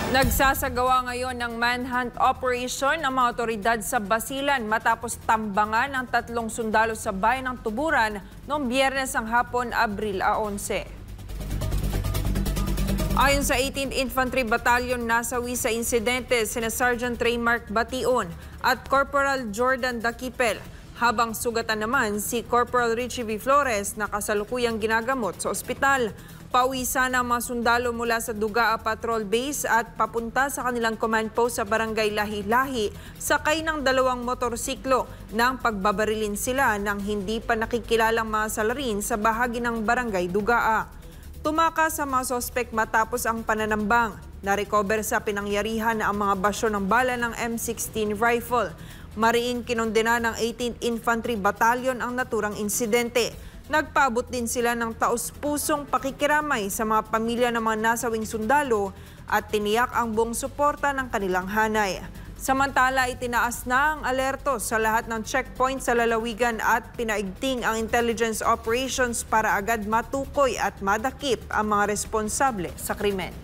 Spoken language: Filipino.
Nagsasagawa ngayon ng manhunt operation ang mga otoridad sa Basilan matapos tambangan ang 3 sundalo sa bayan ng Tuburan noong Biyernes ang hapon, Abril 11. Ayon sa 18th Infantry Battalion, nasawi sa insidente sina Sergeant Raymark Bation at Corporal Jordan Dakipel, habang sugatan naman si Corporal Richie V. Flores na kasalukuyang ginagamot sa ospital. Pauwi sana ang mga sundalo mula sa Dugaa Patrol Base at papunta sa kanilang command post sa Barangay Lahi-Lahi, sakay ng 2 motorsiklo nang pagbabarilin sila ng hindi pa nakikilalang mga salarin sa bahagi ng Barangay Dugaa. Tumakas sa mga sospek matapos ang pananambang. Na-recover sa pinangyarihan ang mga basyo ng bala ng M16 rifle. Mariing kinondena ng 18th Infantry Battalion ang naturang insidente. Nagpaabot din sila ng taus-pusong pakikiramay sa mga pamilya ng mga nasawing sundalo at tiniyak ang buong suporta ng kanilang hanay. Samantala, itinaas na ang alerto sa lahat ng checkpoint sa lalawigan at pinaigting ang intelligence operations para agad matukoy at madakip ang mga responsable sa krimen.